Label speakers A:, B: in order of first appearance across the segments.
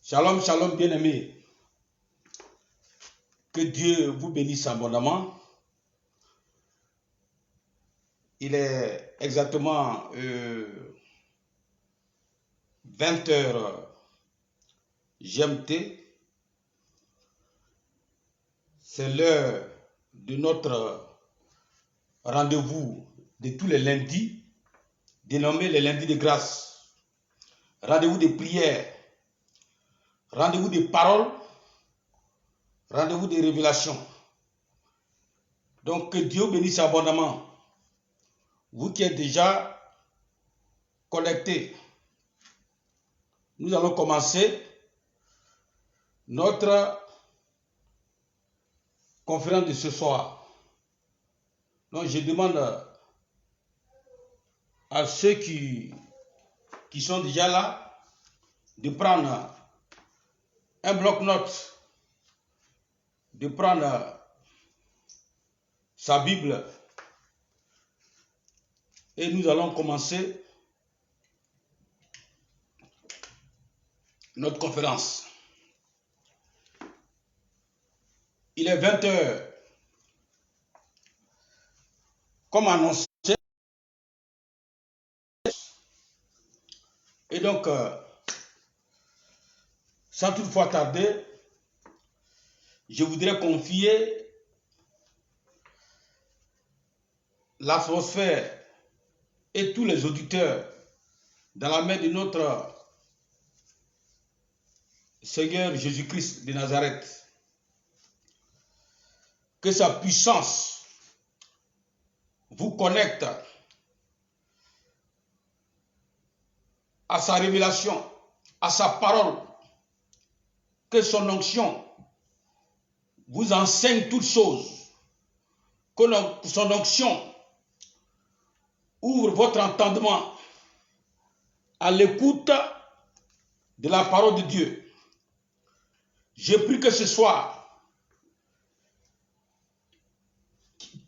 A: Shalom, shalom, bien-aimés. Que Dieu vous bénisse abondamment. Il est exactement 20h GMT. C'est l'heure de notre rendez-vous de tous les lundis, dénommé les lundis de grâce. Rendez-vous de prière, rendez-vous de parole, rendez-vous de révélation. Donc que Dieu bénisse abondamment. Vous qui êtes déjà connectés, nous allons commencer notre conférence de ce soir. Donc je demande à ceux qui sont déjà là de prendre un bloc-notes, de prendre sa Bible et nous allons commencer notre conférence. Il est 20h. Comme annoncé. Et donc, sans toutefois tarder, je voudrais confier l'atmosphère et tous les auditeurs dans la main de notre Seigneur Jésus-Christ de Nazareth. Que sa puissance vous connecte à sa révélation, à sa parole. Que son onction vous enseigne toutes choses. Que son onction ouvre votre entendement à l'écoute de la parole de Dieu. Je prie que ce soir,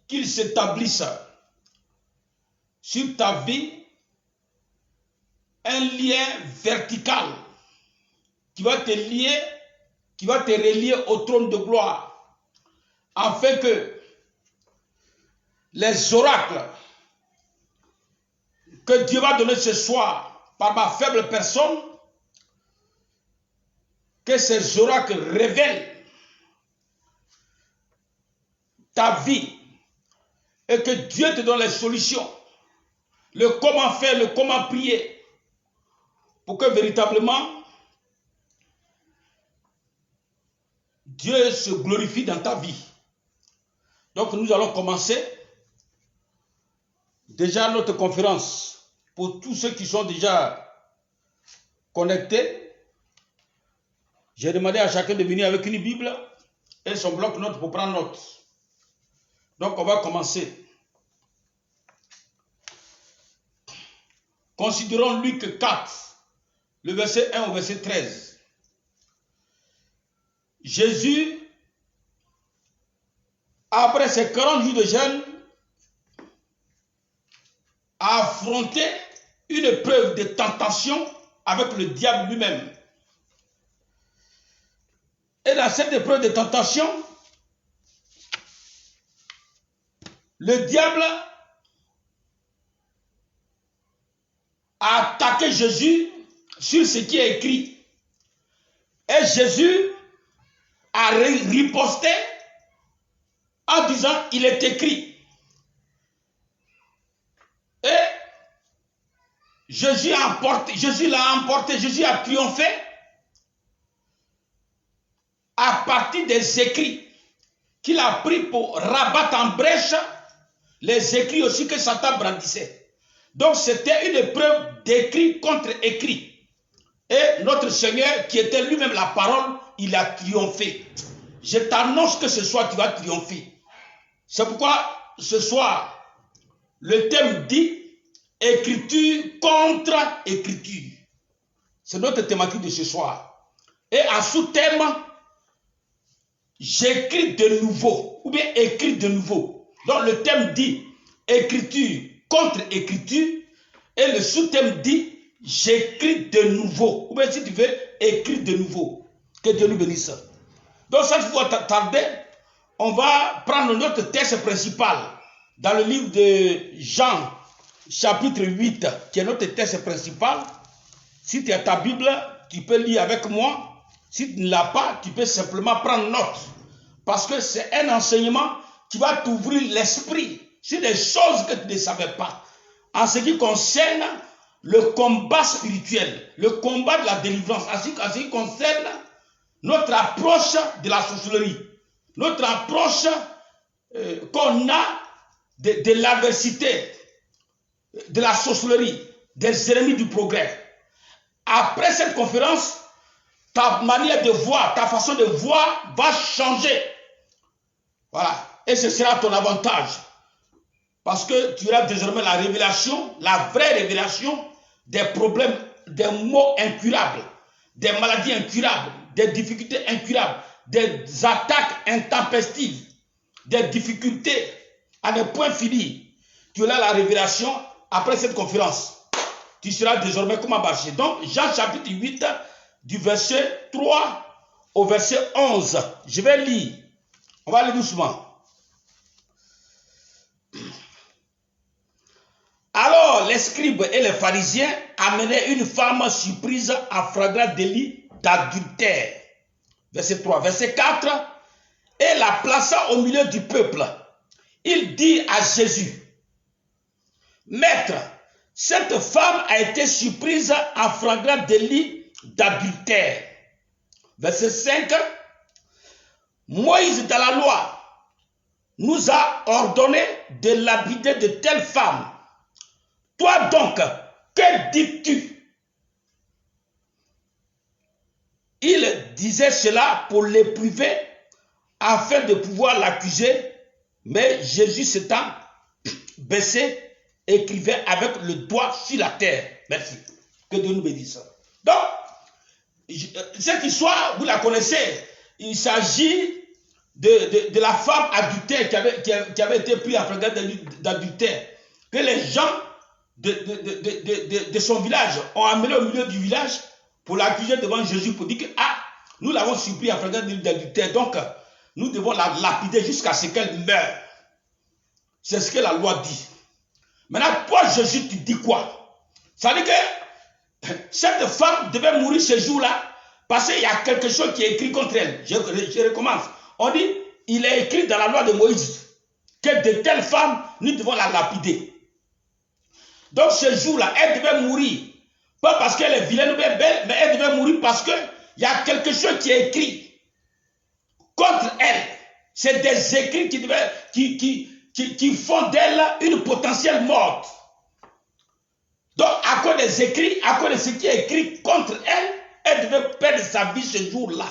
A: qu'il s'établisse sur ta vie un lien vertical qui va te lier, qui va te relier au trône de gloire, afin que les oracles que Dieu va donner ce soir par ma faible personne, que ces oracles révèlent ta vie et que Dieu te donne les solutions, le comment faire, le comment prier, pour que véritablement Dieu se glorifie dans ta vie. Donc nous allons commencer déjà notre conférence. Pour tous ceux qui sont déjà connectés, j'ai demandé à chacun de venir avec une Bible et son bloc-notes pour prendre note. Donc on va commencer. Considérons Luc 4, le verset 1 au verset 13. Jésus, après ses 40 jours de jeûne, a affronté une épreuve de tentation avec le diable lui-même. Et dans cette épreuve de tentation, le diable a attaqué Jésus sur ce qui est écrit. Et Jésus a riposté en disant, il est écrit. Et Jésus l'a emporté, Jésus a triomphé à partir des écrits qu'il a pris pour rabattre en brèche les écrits aussi que Satan brandissait. Donc c'était une épreuve d'écrit contre écrit. Et notre Seigneur, qui était lui-même la parole, il a triomphé. Je t'annonce que ce soir, tu vas triompher. C'est pourquoi ce soir, le thème dit écriture contre écriture. C'est notre thématique de ce soir. Et à sous-thème, j'écris de nouveau, ou bien écris de nouveau. Donc le thème dit écriture contre écriture, et le sous-thème dit j'écris de nouveau. Ou bien si tu veux, écrire de nouveau. Que Dieu nous bénisse. Donc, sans pouvoir tarder, on va prendre notre texte principal dans le livre de Jean, chapitre 8, qui est notre texte principal. Si tu as ta Bible, tu peux lire avec moi. Si tu ne l'as pas, tu peux simplement prendre note. Parce que c'est un enseignement qui va t'ouvrir l'esprit sur des choses que tu ne savais pas. En ce qui concerne le combat spirituel, le combat de la délivrance, en ce qui concerne notre approche de la sorcellerie, notre approche qu'on a de l'adversité, de la sorcellerie, des ennemis du progrès. Après cette conférence, ta manière de voir, ta façon de voir va changer. Voilà. Et ce sera ton avantage. Parce que tu auras désormais la révélation, la vraie révélation des problèmes, des maux incurables, des maladies incurables, des difficultés incurables, des attaques intempestives, des difficultés à ne point finir. Tu auras la révélation après cette conférence. Tu seras désormais comme abaché. Donc, Jean chapitre 8, du verset 3 au verset 11. Je vais lire. On va lire doucement. Alors, les scribes et les pharisiens amenaient une femme surprise en flagrant délit d'adultère. Verset 3. Verset 4. Et la plaça au milieu du peuple. Il dit à Jésus, Maître, cette femme a été surprise en flagrant délit d'adultère. Verset 5. Moïse dans la loi nous a ordonné de lapider de telles femmes. Toi donc, que dis-tu? Il disait cela pour l'éprouver afin de pouvoir l'accuser, mais Jésus s'étant baissé, écrivait avec le doigt sur la terre. Merci. Que Dieu nous bénisse. Donc, cette histoire, vous la connaissez. Il s'agit de la femme adultère qui avait été prise en flagrant d'adultère. Que les gens de son village ont amené au milieu du village pour l'accuser devant Jésus pour dire que nous l'avons surpris en flagrant d'adultère, donc nous devons la lapider jusqu'à ce qu'elle meure. C'est ce que la loi dit. Maintenant, toi Jésus, tu dis quoi? Ça veut dire que cette femme devait mourir ce jour-là parce qu'il y a quelque chose qui est écrit contre elle. Je recommence. On dit, il est écrit dans la loi de Moïse que de telles femmes, nous devons la lapider. Donc ce jour-là, elle devait mourir. Pas parce qu'elle est vilaine ou bien belle, mais elle devait mourir parce qu'il y a quelque chose qui est écrit contre elle. C'est des écrits qui font d'elle une potentielle morte. Donc à cause des écrits, à cause de ce qui est écrit contre elle, elle devait perdre sa vie ce jour-là.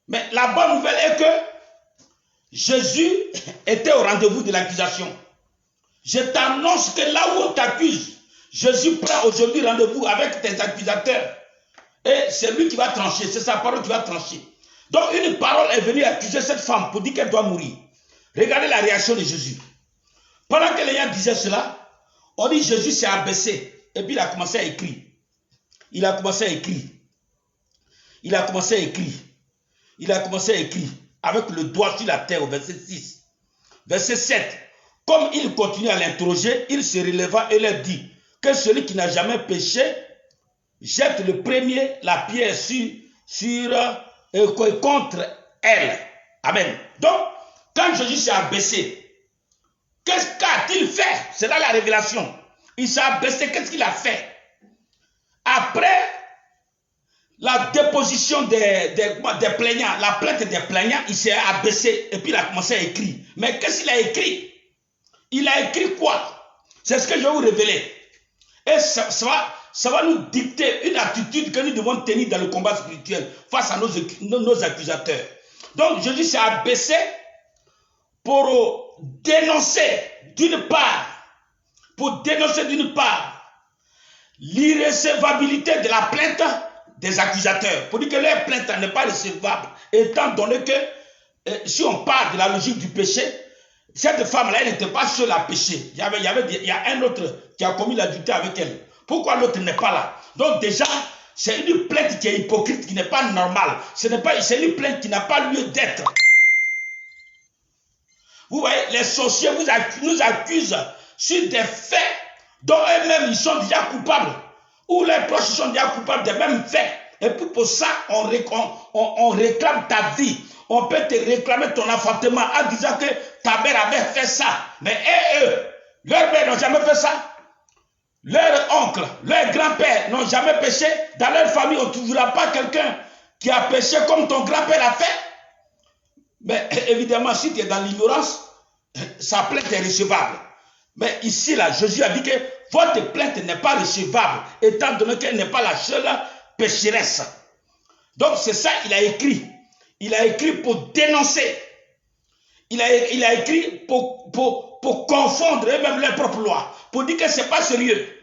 A: Mais la bonne nouvelle est que Jésus était au rendez-vous de l'accusation. Je t'annonce que là où on t'accuse, Jésus prend aujourd'hui rendez-vous avec tes accusateurs. Et c'est lui qui va trancher, c'est sa parole qui va trancher. Donc une parole est venue accuser cette femme pour dire qu'elle doit mourir. Regardez la réaction de Jésus. Pendant que les gens disaient cela, on dit Jésus s'est abaissé. Et puis il a commencé à écrire. Il a commencé à écrire. Il a commencé à écrire. Il a commencé à écrire avec le doigt sur la terre au verset 6. Verset 7. Comme il continue à l'interroger, il se releva et leur dit que celui qui n'a jamais péché jette le premier la pierre contre elle. Amen. Donc, quand Jésus s'est abaissé, qu'a-t-il fait? C'est là la révélation. Il s'est abaissé, qu'est-ce qu'il a fait? Après la déposition des plaignants, la plainte des plaignants, il s'est abaissé et puis il a commencé à écrire. Mais qu'est-ce qu'il a écrit? Il a écrit quoi? C'est ce que je vais vous révéler. Et ça va nous dicter une attitude que nous devons tenir dans le combat spirituel face à nos accusateurs. Donc Jésus s'est abaissé pour dénoncer d'une part, l'irrecevabilité de la plainte des accusateurs. Pour dire que leur plainte n'est pas recevable, étant donné que si on parle de la logique du péché, cette femme-là, elle n'était pas seule à pécher. Il y a un autre qui a commis l'adultère avec elle. Pourquoi l'autre n'est pas là? Donc déjà, c'est une plainte qui est hypocrite, qui n'est pas normale. C'est une plainte qui n'a pas lieu d'être. Vous voyez, les sorciers nous accusent sur des faits dont eux-mêmes ils sont déjà coupables. Ou les proches sont déjà coupables des mêmes faits. Et puis pour ça, on réclame ta vie. On peut te réclamer ton enfantement en disant que ta mère avait fait ça. Mais eux, leurs mères n'ont jamais fait ça. Leurs oncles, leurs grands-pères n'ont jamais péché. Dans leur famille, on ne trouvera pas quelqu'un qui a péché comme ton grand-père l'a fait. Mais évidemment, si tu es dans l'ignorance, sa plainte est recevable. Mais ici, là, Jésus a dit que votre plainte n'est pas recevable, étant donné qu'elle n'est pas la seule pécheresse. Donc, c'est ça qu'il a écrit. Il a écrit pour dénoncer. Il a écrit pour confondre même leurs propres lois, pour dire que ce n'est pas sérieux.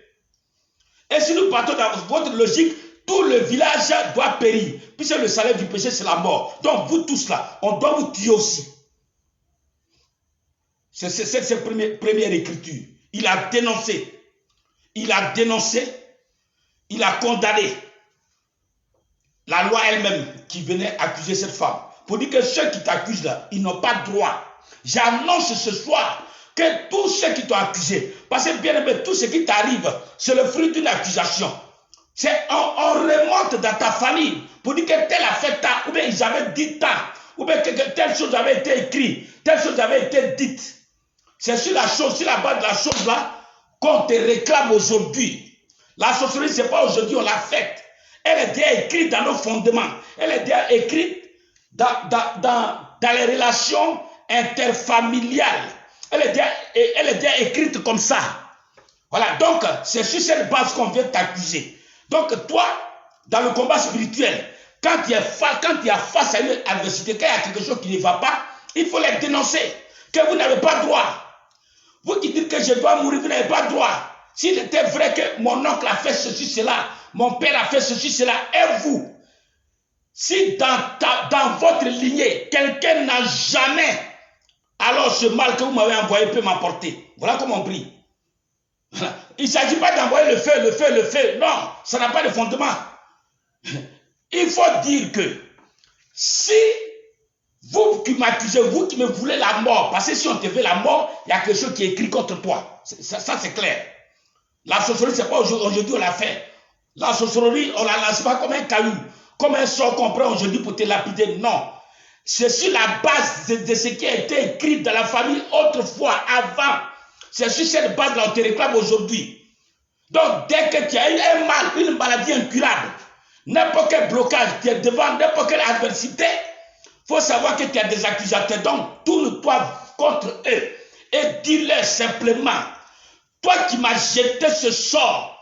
A: Et si nous partons dans votre logique, tout le village doit périr, puisque le salaire du péché, c'est la mort. Donc, vous tous là, on doit vous tuer aussi. C'est cette première écriture. Il a dénoncé. Il a dénoncé. Il a condamné la loi elle-même qui venait accuser cette femme. Pour dire que ceux qui t'accusent là, ils n'ont pas droit. J'annonce ce soir que tous ceux qui t'ont accusé, parce que bien aimé, tout ce qui t'arrive, c'est le fruit d'une accusation. On remonte dans ta famille pour dire que tel a fait ça, ou bien ils avaient dit ça, ou bien que telle chose avait été écrite, telle chose avait été dite. C'est sur la chose, sur la base de la chose là, qu'on te réclame aujourd'hui. La sorcellerie, ce n'est pas aujourd'hui, on l'a faite. Elle est déjà écrite dans nos fondements. Elle est déjà écrite dans les relations interfamiliales. Elle est déjà écrite comme ça. Voilà, donc c'est sur cette base qu'on vient t'accuser. Donc toi, dans le combat spirituel, quand tu es face à une adversité, quand il y a quelque chose qui ne va pas, il faut les dénoncer. Que vous n'avez pas droit. Vous qui dites que je dois mourir, vous n'avez pas droit. S'il était vrai que mon oncle a fait ceci, cela, mon père a fait ceci, cela, et vous, si dans votre lignée, quelqu'un n'a jamais, alors ce mal que vous m'avez envoyé peut m'apporter. Voilà comment on prie. Il ne s'agit pas d'envoyer le feu. Non, ça n'a pas de fondement. Il faut dire que si vous qui m'accusez, vous qui me voulez la mort, parce que si on te veut la mort, il y a quelque chose qui est écrit contre toi. Ça c'est clair. La sorcellerie, ce n'est pas aujourd'hui on l'a fait. La sorcellerie, on ne la lance pas comme un caillou, comme un sort qu'on prend aujourd'hui pour te lapider. Non. C'est sur la base de ce qui a été écrit dans la famille autrefois, avant. C'est sur cette base-là qu'on te réclame aujourd'hui. Donc, dès que tu as eu un mal, une maladie incurable, n'importe quel blocage, tu es devant n'importe quelle adversité, il faut savoir que tu as des accusateurs. Donc, tourne-toi contre eux et dis-leur simplement, toi qui m'as jeté ce sort,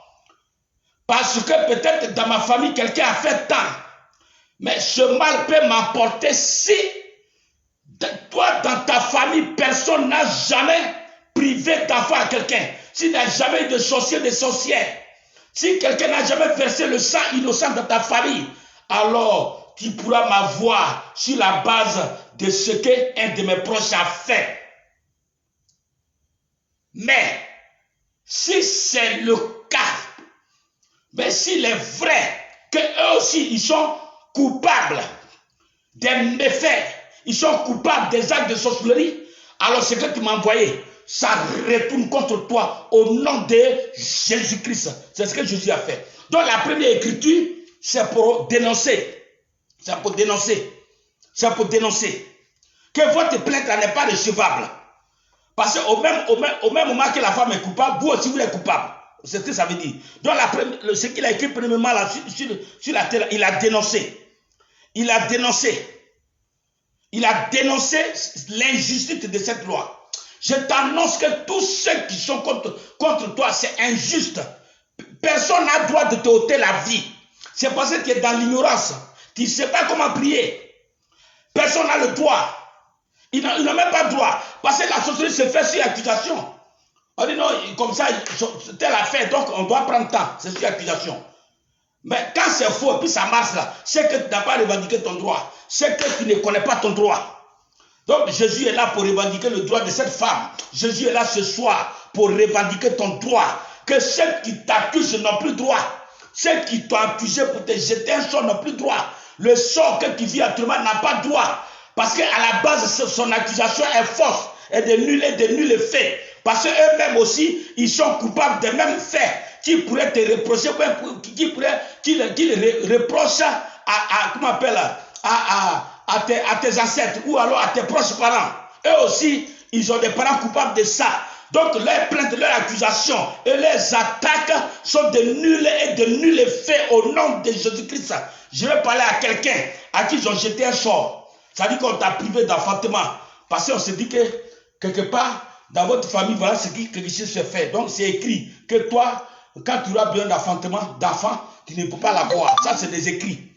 A: parce que peut-être dans ma famille, quelqu'un a fait tant, mais ce mal peut m'emporter si toi, dans ta famille, personne n'a jamais privé d'enfant à quelqu'un. S'il n'y a jamais eu de sorcier, de sorcière, si quelqu'un n'a jamais versé le sang innocent dans ta famille, alors tu pourras m'avoir sur la base de ce qu'un de mes proches a fait. Mais, si c'est le cas, mais s'il est vrai qu'eux aussi, ils sont coupables des méfaits, ils sont coupables des actes de sorcellerie, alors ce que tu m'as envoyé, ça retourne contre toi au nom de Jésus-Christ. C'est ce que Jésus a fait. Donc la première écriture, c'est pour dénoncer. C'est pour dénoncer. C'est pour dénoncer. Que votre plainte n'est pas recevable. Parce qu'au même moment que la femme est coupable, vous aussi vous êtes coupable. C'est ce que ça veut dire. Donc ce qu'il a écrit premièrement là, sur la terre, il a dénoncé. Il a dénoncé. Il a dénoncé l'injustice de cette loi. Je t'annonce que tous ceux qui sont contre toi, c'est injuste. Personne n'a le droit de te ôter la vie. C'est parce que tu es dans l'ignorance. Tu ne sais pas comment prier. Personne n'a le droit. Il n'a même pas le droit. Parce que la sorcellerie se fait sur accusation. On dit non, comme ça, tel a fait, donc on doit prendre temps. C'est sur accusation. Mais quand c'est faux, et puis ça marche là, c'est que tu n'as pas revendiqué ton droit. C'est que tu ne connais pas ton droit. Donc Jésus est là pour revendiquer le droit de cette femme. Jésus est là ce soir pour revendiquer ton droit. que ceux qui t'accusent n'ont plus droit. Ceux qui t'ont accusé pour te jeter un sort n'ont plus droit. Le sort que tu vis actuellement n'a pas droit. Parce qu'à la base, son accusation est fausse et de nul faits. Parce qu'eux-mêmes aussi, ils sont coupables des mêmes faits qui pourraient te reprocher, qui reprochent comment on appelle, à tes ancêtres ou alors à tes proches parents. Eux aussi, ils ont des parents coupables de ça. Donc, leurs plaintes, leurs accusations et leurs attaques sont de nuls et de nuls faits au nom de Jésus-Christ. Je vais parler à quelqu'un à qui ils ont jeté un sort. Ça dit qu'on t'a privé d'enfantement. Parce qu'on se dit que, quelque part, dans votre famille, voilà ce qui quelque chose se fait. Donc, c'est écrit que toi, quand tu auras besoin d'enfant, tu ne peux pas l'avoir. Ça, c'est des écrits.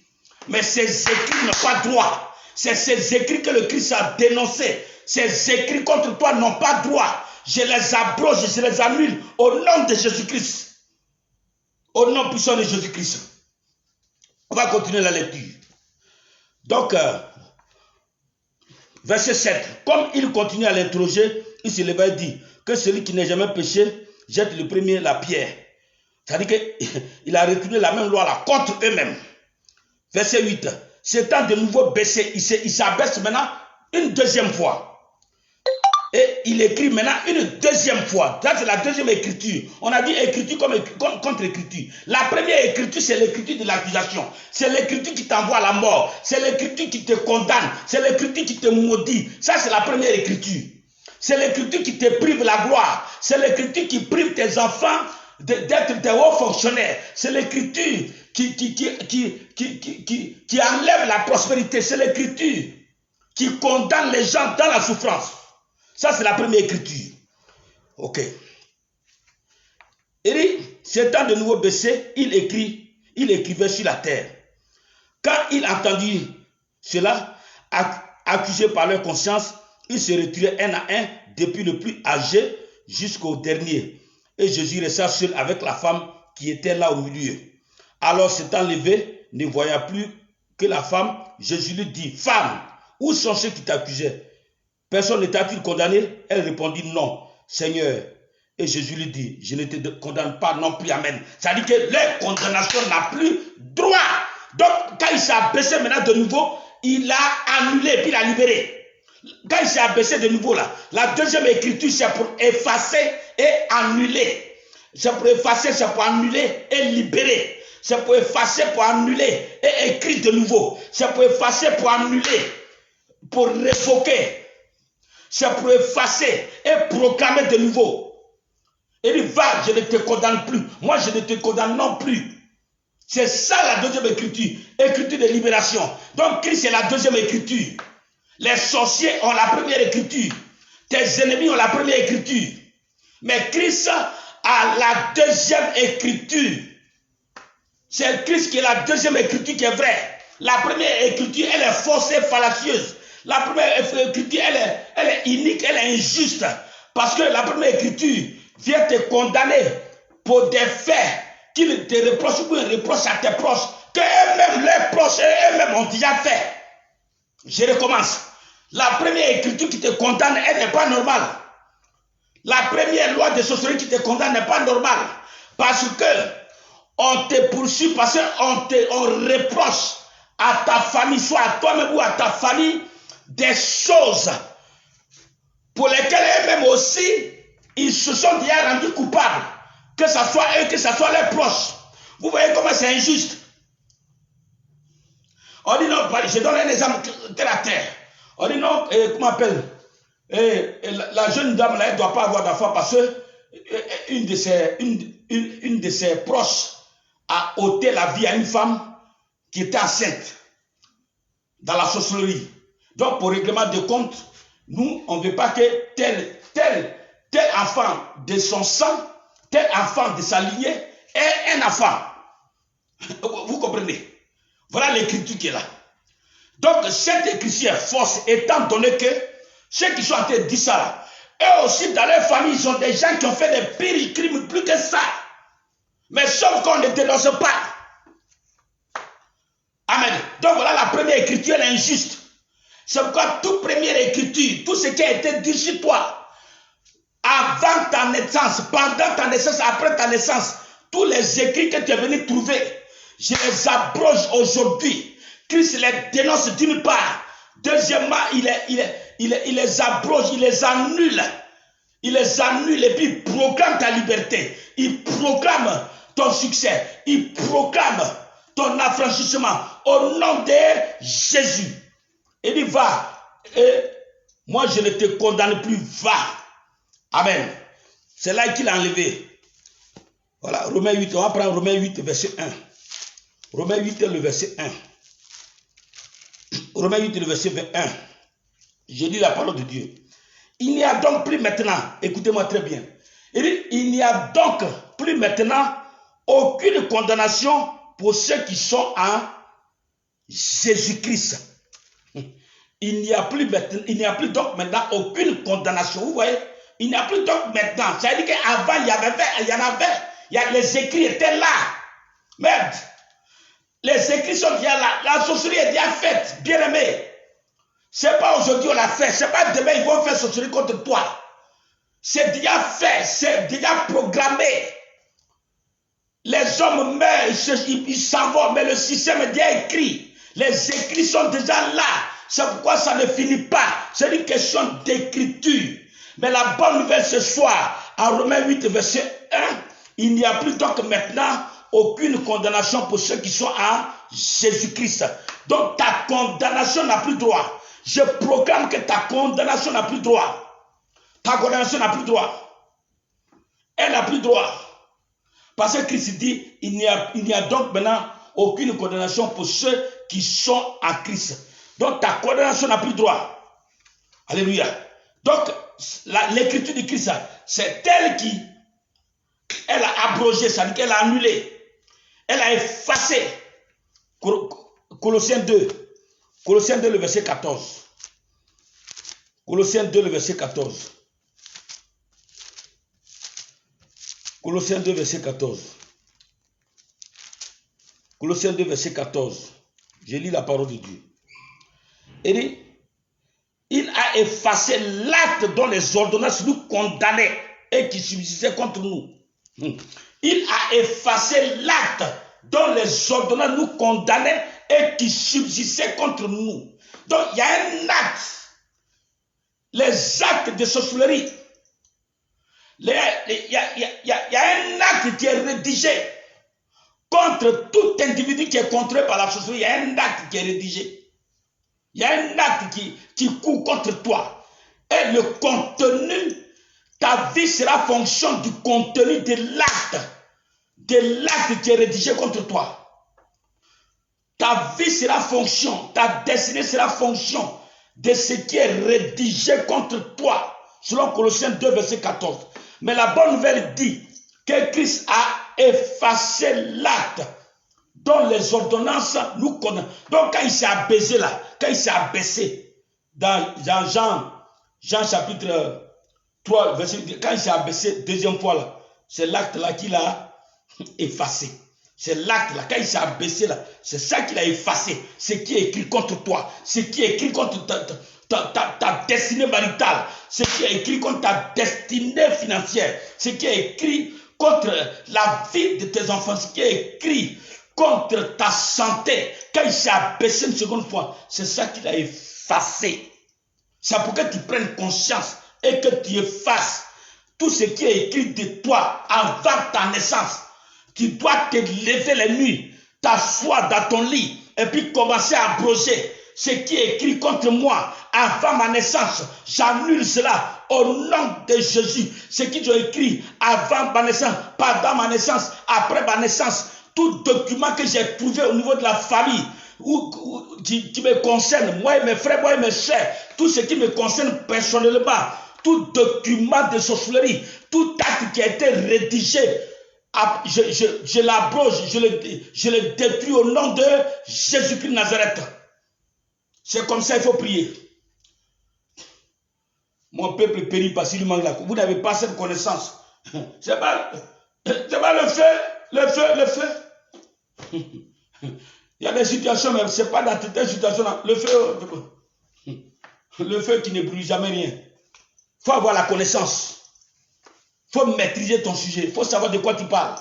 A: Mais ces écrits n'ont pas droit. C'est ces écrits que le Christ a dénoncés. Ces écrits contre toi n'ont pas droit. Je les abroge, je les annule au nom de Jésus-Christ. Au nom puissant de Jésus-Christ. On va continuer la lecture. Donc, verset 7. Comme il continue à l'interroger, il se leva et dit que celui qui n'a jamais péché jette le premier la pierre. C'est-à-dire qu'il a retourné la même loi là contre eux-mêmes. Verset 8. S'étant de nouveau baissé, il s'abaisse maintenant une deuxième fois. Et il écrit maintenant une deuxième fois. Ça, c'est la deuxième écriture. On a dit écriture comme contre-écriture. La première écriture, c'est l'écriture de l'accusation. C'est l'écriture qui t'envoie à la mort. C'est l'écriture qui te condamne. C'est l'écriture qui te maudit. Ça, c'est la première écriture. C'est l'écriture qui te prive la gloire. C'est l'écriture qui prive tes enfants d'être des hauts fonctionnaires. C'est l'écriture qui enlève la prospérité. C'est l'écriture qui condamne les gens dans la souffrance. Ça, c'est la première écriture. Ok. Il dit, s'étant de nouveau baissé, il écrivait sur la terre. Quand il entendit cela, accusé par leur conscience, il se retirait un à un, depuis le plus âgé jusqu'au dernier. Et Jésus resta seul avec la femme qui était là au milieu. Alors, s'étant levé, ne voyant plus que la femme, Jésus lui dit, femme, où sont ceux qui t'accusaient? Personne ne t'a-t-il condamné? Elle répondit non, Seigneur. Et Jésus lui dit, je ne te condamne pas non plus, amen. Ça dit que leur condamnation n'a plus droit. Donc, quand il s'est abaissé maintenant de nouveau, il a annulé, puis il a libéré. Quand il s'est abaissé de nouveau là, la deuxième écriture, c'est pour effacer et annuler. C'est pour effacer, c'est pour annuler et libérer. C'est pour effacer, pour annuler et écrire de nouveau. C'est pour effacer, pour annuler, pour révoquer. C'est pour effacer et proclamer de nouveau. Il dit, va, je ne te condamne plus. Moi, je ne te condamne non plus. C'est ça la deuxième écriture. Écriture de libération. Donc, Christ est la deuxième écriture. Les sorciers ont la première écriture. Tes ennemis ont la première écriture. Mais Christ a la deuxième écriture. C'est Christ qui est la deuxième écriture qui est vraie. La première écriture, elle est fausse et fallacieuse. La première écriture, elle est unique, elle est injuste. Parce que la première écriture vient te condamner pour des faits qu'ils te reprochent ou ils reprochent à tes proches, que eux-mêmes, leurs proches, eux-mêmes ont déjà fait. Je recommence. La première écriture qui te condamne, elle n'est pas normale. La première loi de sorcellerie qui te condamne n'est pas normale. Parce que on te poursuit, parce qu'on reproche à ta famille, soit à toi-même ou à ta famille, des choses pour lesquelles eux-mêmes aussi, ils se sont déjà rendus coupables. Que ce soit eux, que ce soit leurs proches. Vous voyez comment c'est injuste. On dit non, je donne un exemple terre à terre. On dit non, comment on appelle, la jeune dame là, elle ne doit pas avoir d'enfant parce que une de ses proches a ôté la vie à une femme qui était enceinte dans la sorcellerie. Donc, pour règlement de compte, nous, on ne veut pas que tel enfant de son sang, tel enfant de sa lignée ait un enfant. Vous comprenez? Voilà l'écriture qui est là. Donc, cette écriture est fausse, étant donné que ceux qui sont en train de dire ça, eux aussi, dans leur famille, ils sont des gens qui ont fait des pires crimes plus que ça. Mais sauf qu'on ne dénonce pas. Amen. Donc, voilà la première écriture, elle est injuste. C'est pourquoi toute première écriture, tout ce qui a été dit sur toi, avant ta naissance, pendant ta naissance, après ta naissance, tous les écrits que tu es venu trouver, je les abroge aujourd'hui. Christ les dénonce d'une part. Deuxièmement, il les abroge, il les annule. Il les annule et puis il proclame ta liberté. Il proclame ton succès. Il proclame ton affranchissement au nom de Jésus. Il dit va. Et moi je ne te condamne plus. Va. Amen. C'est là qu'il a enlevé. Voilà, Romains 8. On va prendre Romains 8, verset 1. Romains 8, le verset 1. Romains 8, le verset 1. Je lis la parole de Dieu. Il n'y a donc plus maintenant, écoutez-moi très bien, il n'y a donc plus maintenant aucune condamnation pour ceux qui sont en Jésus-Christ. Il n'y a plus donc maintenant aucune condamnation. Vous voyez, il n'y a plus donc maintenant. Ça veut dire qu'avant, il y en avait, les écrits étaient là. Merde. Les écrits sont déjà là. La sorcellerie est déjà faite, bien aimé. C'est pas aujourd'hui on l'a fait, c'est pas demain ils vont faire sorcellerie contre toi. C'est déjà fait, c'est déjà programmé. Les hommes meurent, ils s'en vont, mais le système est déjà écrit. Les écrits sont déjà là. C'est pourquoi ça ne finit pas. C'est une question d'écriture. Mais la bonne nouvelle ce soir, en Romains 8, verset 1, il n'y a plus donc maintenant aucune condamnation pour ceux qui sont en Jésus-Christ. Donc ta condamnation n'a plus droit. Je proclame que ta condamnation n'a plus droit. Ta condamnation n'a plus droit. Elle n'a plus droit. Parce que Christ dit, il n'y a donc maintenant aucune condamnation pour ceux qui sont en Christ. Donc ta condamnation n'a plus droit. Alléluia. Donc l'écriture de Christ, c'est elle qui, elle a abrogé, ça veut dire qu'elle a annulé. Elle a effacé. Colossiens 2. Colossiens 2, le verset 14. Colossiens 2, le verset 14. Colossiens 2, verset 14. Colossiens 2, verset 14. Je lis la parole de Dieu. Il dit, il a effacé l'acte dont les ordonnances nous condamnaient et qui subsistait contre nous. Il a effacé l'acte dont les ordonnances nous condamnaient et qui subsistait contre nous. Donc il y a un acte. Les actes de sorcellerie. Il y a un acte qui est rédigé contre tout individu qui est contrôlé par la sorcellerie. Il y a un acte qui est rédigé. Il y a un acte qui court contre toi. Et le contenu, ta vie sera fonction du contenu de l'acte. De l'acte qui est rédigé contre toi. Ta vie sera fonction, ta destinée sera fonction de ce qui est rédigé contre toi. Selon Colossiens 2, verset 14. Mais la bonne nouvelle dit que Christ a effacé l'acte dont les ordonnances nous condamnent. Donc quand il s'est abaissé là, quand il s'est abaissé dans Jean chapitre 3, verset 10, quand il s'est abaissé deuxième fois là, c'est l'acte là qu'il a effacé. C'est l'acte là, quand il s'est abaissé là, c'est ça qu'il a effacé. Ce qui est écrit contre toi, ce qui est écrit contre ta destinée maritale, ce qui est écrit contre ta destinée financière, ce qui est écrit contre la vie de tes enfants, ce qui est écrit contre ta santé. Quand il s'est abaissé une seconde fois, c'est ça qu'il a effacé. C'est pour que tu prennes conscience et que tu effaces tout ce qui est écrit de toi avant ta naissance. Tu dois te lever les nuits, t'asseoir dans ton lit et puis commencer à abroger ce qui est écrit contre moi avant ma naissance. J'annule cela au nom de Jésus. Ce qui est écrit avant ma naissance, pendant ma naissance, après ma naissance. Tout document que j'ai trouvé au niveau de la famille qui me concerne, moi et mes frères, moi et mes soeurs, tout ce qui me concerne personnellement, tout document de sorcellerie, tout acte qui a été rédigé, je l'abroge, je le détruis au nom de Jésus-Christ de Nazareth. C'est comme ça il faut prier. Mon peuple périt parce qu'il manque la coupe. Vous n'avez pas cette connaissance. C'est pas le feu. Il y a des situations, mais ce n'est pas dans toutes les situations. Le feu qui ne brûle jamais rien. Il faut avoir la connaissance. Il faut maîtriser ton sujet. Il faut savoir de quoi tu parles.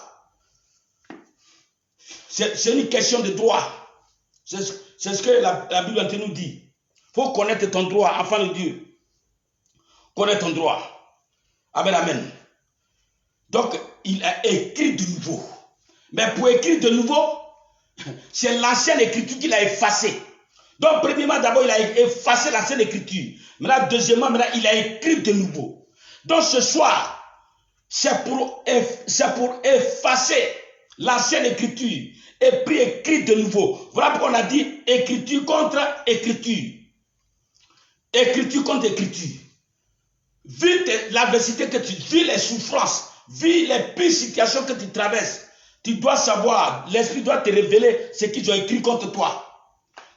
A: C'est une question de droit. C'est ce que la Bible nous dit. Il faut connaître ton droit, enfant de Dieu. Connaître ton droit. Amen, amen. Donc, il a écrit de nouveau. Mais pour écrire de nouveau, c'est l'ancienne écriture qu'il a effacée. Donc, premièrement, d'abord, il a effacé l'ancienne écriture. Maintenant, deuxièmement, il a écrit de nouveau. Donc, ce soir, c'est pour effacer l'ancienne écriture et puis écrire de nouveau. Voilà pourquoi on a dit écriture contre écriture. Écriture contre écriture. Vu l'adversité que tu vis, les souffrances, vu les pires situations que tu traverses, tu dois savoir, l'Esprit doit te révéler ce qu'ils ont écrit contre toi.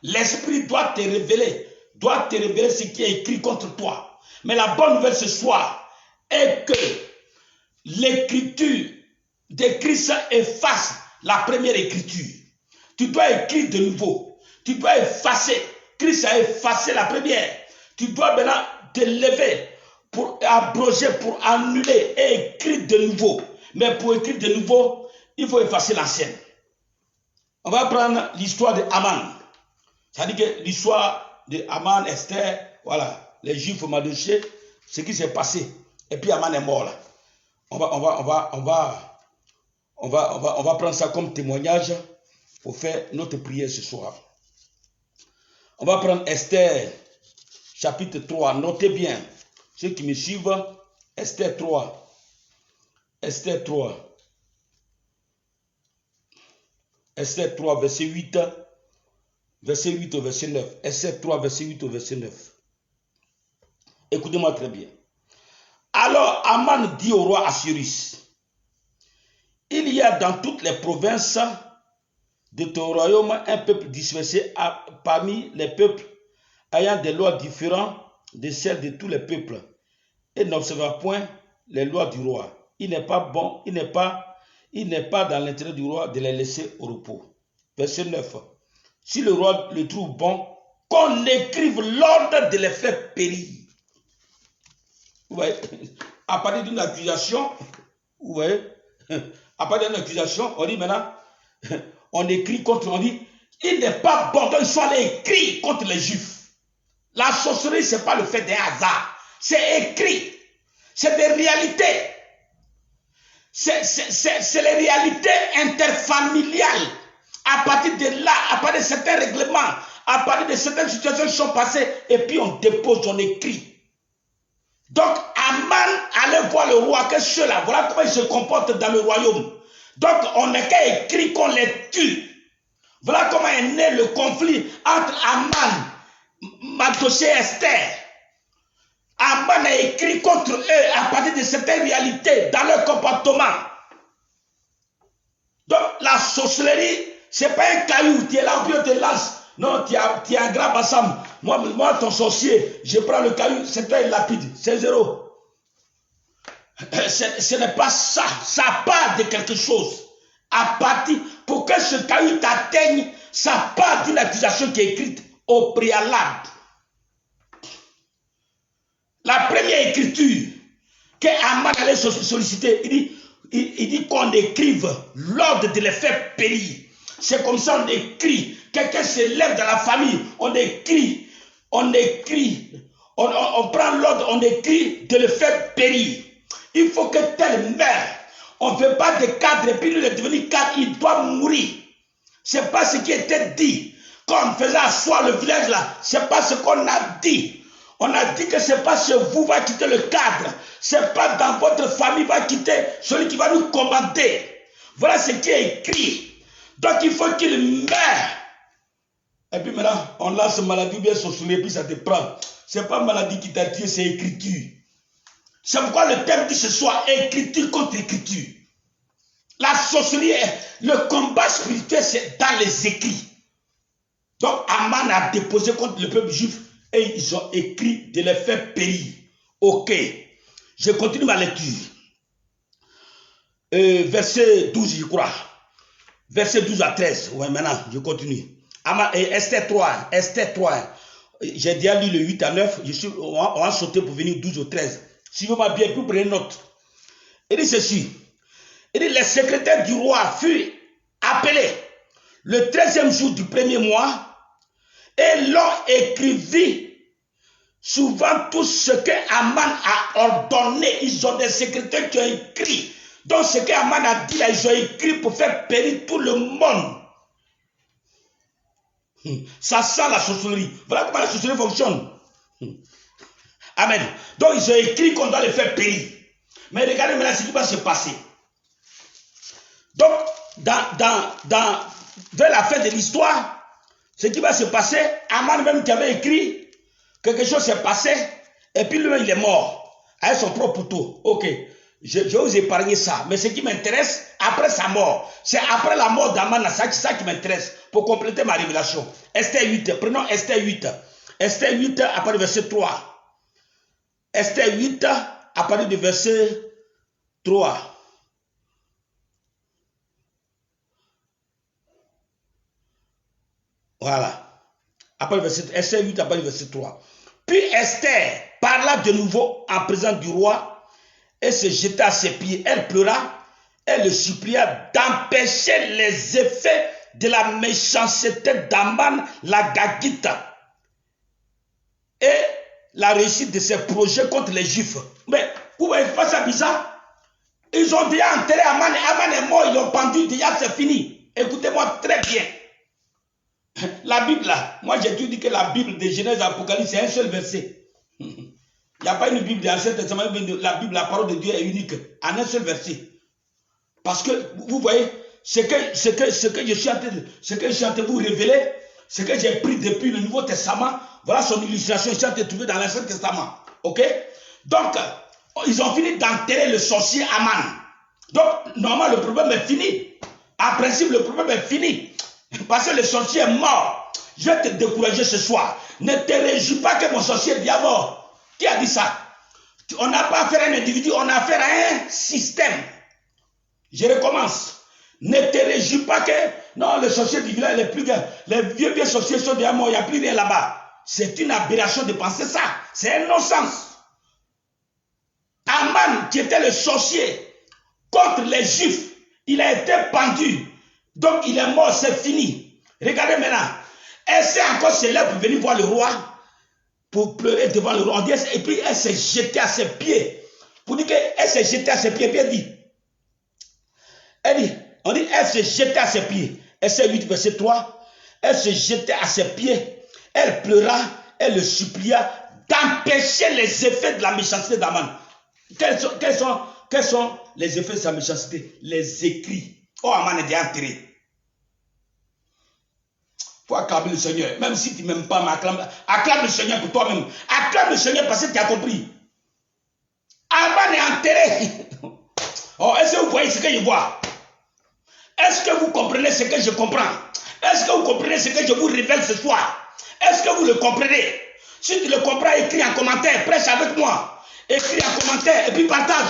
A: L'Esprit doit te révéler ce qui est écrit contre toi. Mais la bonne nouvelle ce soir est que l'écriture de Christ efface la première écriture. Tu dois écrire de nouveau. Tu dois effacer. Christ a effacé la première. Tu dois maintenant te lever pour abroger, pour annuler et écrire de nouveau. Mais pour écrire de nouveau, il faut effacer l'ancienne. On va prendre l'histoire de Haman. C'est-à-dire que l'histoire de Haman, Esther, voilà, les Juifs ont Mardochée, ce qui s'est passé. Et puis Haman est mort là. On va prendre ça comme témoignage pour faire notre prière ce soir. On va prendre Esther, chapitre 3. Notez bien, ceux qui me suivent, Esther 3. Esther 3. Esther 3, verset 8. Verset 8 au verset 9. Esther 3, verset 8 au verset 9. Écoutez-moi très bien. Alors Haman dit au roi Assuérus, il y a dans toutes les provinces de ton royaume un peuple dispersé parmi les peuples ayant des lois différentes de celles de tous les peuples et n'observant point les lois du roi. Il n'est pas bon, il n'est pas dans l'intérêt du roi de les laisser au repos. Verset 9. Si le roi le trouve bon, qu'on écrive l'ordre de les faire périr. Vous voyez, à partir d'une accusation, vous voyez, à partir d'une accusation, on dit maintenant, on écrit contre, on dit, il n'est pas bon, donc ils sont allés écrire contre les Juifs. La sorcellerie, ce n'est pas le fait d'un hasard, c'est écrit, c'est des réalités. C'est les réalités interfamiliales. À partir de là, à partir de certains règlements, à partir de certaines situations qui sont passées, et puis on dépose, on écrit. Donc, Haman allait voir le roi, que ceux-là, voilà comment ils se comportent dans le royaume. Donc, on n'est qu'à écrire qu'on les tue. Voilà comment est né le conflit entre Haman, Mardochée et Esther. Haman a écrit contre eux à partir de certaines réalités dans leur comportement. Donc, la sorcellerie, ce n'est pas un caillou, tu es là, puis on te lance. Non, tu es un grand bassam. Moi, ton sorcier, je prends le caillou, c'est un lapide, c'est zéro. Ce n'est pas ça, ça part de quelque chose. À partir, pour que ce caillou t'atteigne, ça part d'une accusation qui est écrite au préalable. La première écriture que Haman allait solliciter, il dit qu'on écrive l'ordre de les faire périr. C'est comme ça on écrit. Quelqu'un se lève dans la famille, on écrit, on prend l'ordre, on écrit de le faire périr. Il faut que tel meure. On ne veut pas de cadre et puis lui il est devenu cadre, il doit mourir. Ce n'est pas ce qui était dit. Quand on faisait asseoir le village là, ce n'est pas ce qu'on a dit. On a dit que ce n'est pas chez vous va quitter le cadre. Ce n'est pas dans votre famille va quitter celui qui va nous commander. Voilà ce qui est écrit. Donc il faut qu'il meure. Et puis maintenant, on lance maladie bien sorcellerie, puis ça te prend. Ce n'est pas maladie qui t'a tué, c'est écriture. C'est pourquoi le thème dit ce soir, écriture contre écriture. La sorcellerie, le combat spirituel, c'est dans les écrits. Donc Haman a déposé contre le peuple juif et ils ont écrit de les faire périr. Ok, je continue ma lecture. Verset 12, je crois. Verset 12 à 13. Ouais, maintenant, je continue. Esther 3. Esther 3. J'ai déjà lu le 8 à 9. On va sauter pour venir 12 au 13. Suivez-moi bien, puis prenez note. Il dit ceci. Il dit, les secrétaires du roi furent appelés le 13e jour du premier mois et l'on écrivit souvent tout ce que Aman a ordonné. Ils ont des secrétaires qui ont écrit. Donc ce que Aman a dit là, ils ont écrit pour faire périr tout le monde. Ça sent la sorcellerie. Voilà comment la sorcellerie fonctionne. Amen. Donc ils ont écrit qu'on doit les faire périr. Mais regardez maintenant ce qui va se passer. Donc, vers la fin de l'histoire, ce qui va se passer, Aman même qui avait écrit, quelque chose s'est passé, et puis lui il est mort, avec son propre couteau. Ok, je vais vous épargner ça. Mais ce qui m'intéresse, après sa mort, c'est après la mort d'Aman, c'est ça qui m'intéresse, pour compléter ma révélation. Esther 8, prenons Esther 8. Esther 8, à partir du verset 3. Esther 8, à partir du verset 3. Voilà. Après Esther 8, après le verset 3. Puis Esther parla de nouveau en présence du roi et se jeta à ses pieds. Elle pleura, elle le supplia d'empêcher les effets de la méchanceté d'Aman la Gagite et la réussite de ses projets contre les Juifs. Mais vous voyez pas ça bizarre? Ils ont déjà enterré Aman, Aman est mort, ils l'ont pendu, déjà c'est fini. Écoutez-moi très bien. La Bible là, moi j'ai toujours dit que la Bible de Genèse et Apocalypse c'est un seul verset. Il n'y a pas une Bible de l'Ancien Testament, la Bible, la parole de Dieu est unique, en un seul verset. Parce que vous voyez, ce que je suis en train de vous révéler, ce que j'ai pris depuis le Nouveau Testament, voilà son illustration, je suis en train de trouver dans l'Ancien Testament. Ok? Donc, ils ont fini d'enterrer le sorcier Aman. Donc, normalement, le problème est fini. En principe, le problème est fini. Parce que le sorcier est mort. Je vais te décourager ce soir. Ne te réjouis pas que mon sorcier est mort. Qui a dit ça? On n'a pas affaire à un individu, on a affaire à un système. Je recommence. Ne te réjouis pas que non, le sorcier du village, les vieux sorciers sont déjà morts, il n'y a plus rien là-bas. C'est une aberration de penser ça. C'est un non-sens. Aman, qui était le sorcier contre les Juifs, il a été pendu. Donc il est mort, c'est fini. Regardez maintenant. Elle s'est encore célèbre pour venir voir le roi, pour pleurer devant le roi. Et puis elle s'est jetée à ses pieds. Pour dire qu'elle s'est jetée à ses pieds. Puis elle s'est jetée à ses pieds. Esther 8, verset 3. Elle se jetait à ses pieds. Elle pleura, elle le supplia d'empêcher les effets de la méchanceté d'Aman. Quels sont les effets de sa méchanceté? Les écrits. Oh, Aman est déjà enterré. Il faut acclamer le Seigneur. Même si tu ne m'aimes pas, mais acclame le Seigneur pour toi-même. Acclame le Seigneur parce que tu as compris. Aman est enterré. Oh, est-ce que vous voyez ce que je vois? Est-ce que vous comprenez ce que je comprends? Est-ce que vous comprenez ce que je vous révèle ce soir? Est-ce que vous le comprenez? Si tu le comprends, écris en commentaire. Prêche avec moi. Écris en commentaire et puis partage.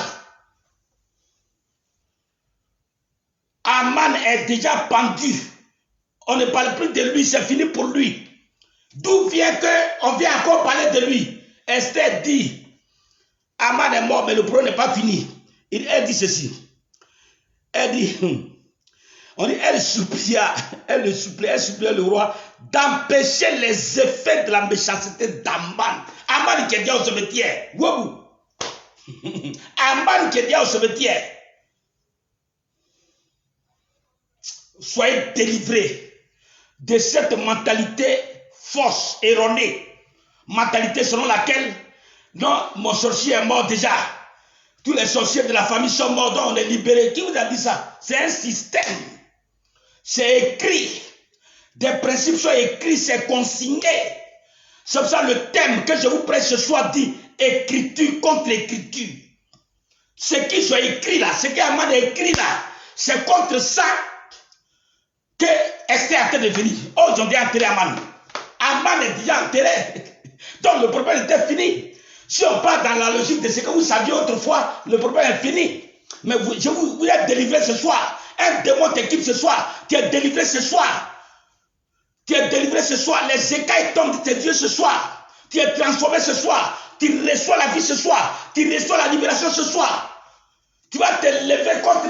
A: Aman est déjà pendu. On ne parle plus de lui, c'est fini pour lui. D'où vient qu'on vient encore parler de lui? Esther dit, Aman est mort, mais le problème n'est pas fini. Elle dit ceci. Elle dit, elle supplia le roi d'empêcher les effets de la méchanceté d'Aman. Aman qui est déjà au cimetière. Aman qui est déjà au cimetière. Soyez délivrés de cette mentalité fausse, erronée. Mentalité selon laquelle, non, mon sorcier est mort déjà. Tous les sorciers de la famille sont morts, donc on est libérés. Qui vous a dit ça? C'est un système. C'est écrit. Des principes sont écrits, c'est consigné. C'est pour ça le thème que je vous prête ce soir dit écriture contre écriture. Ce qu'ils ont écrit là, ce qu'Aman a écrit là, c'est contre ça que Esther a été venir. Oh, ils ont déjà enterré Aman. Aman est déjà enterré. Donc le problème était fini. Si on part dans la logique de ce que vous saviez autrefois, le problème est fini. Mais vous êtes délivré ce soir. Un démon t'équipe ce soir. Tu es délivré ce soir. Tu es délivré ce soir. Les écailles tombent de tes yeux ce soir. Tu es transformé ce soir. Tu reçois la vie ce soir. Tu reçois la libération ce soir. Tu vas te lever contre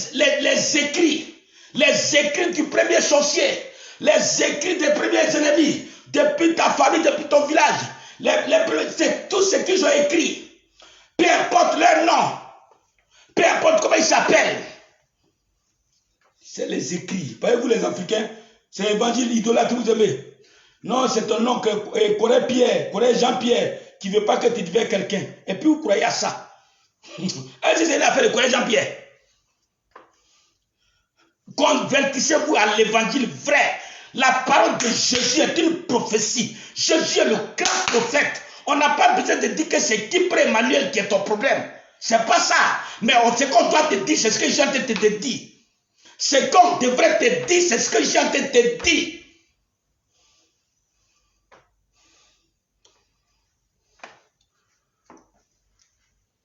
A: les écrits. Les écrits du premier sorcier. Les écrits des premiers ennemis. Depuis ta famille, depuis ton village. C'est tout ce qu'ils ont écrit. Peu importe leur nom. Peu importe comment ils s'appellent. C'est les écrits. Voyez-vous les Africains, c'est l'évangile idolâtre, vous aimez. Non, c'est un nom que Corée Pierre, Corée Jean-Pierre, qui ne veut pas que tu deviennes quelqu'un. Et puis vous croyez à ça. Est-ce que c'est une affaire de Corée Jean-Pierre? Convertissez-vous à l'évangile vrai. La parole de Jésus est une prophétie. Jésus est le grand prophète. On n'a pas besoin de dire que c'est Kipre Emmanuel qui est ton problème. C'est pas ça. Mais ce qu'on doit te dire, c'est ce que j'ai en train de te dire. Ce qu'on devrait te dire, c'est ce que j'ai en train de te dire.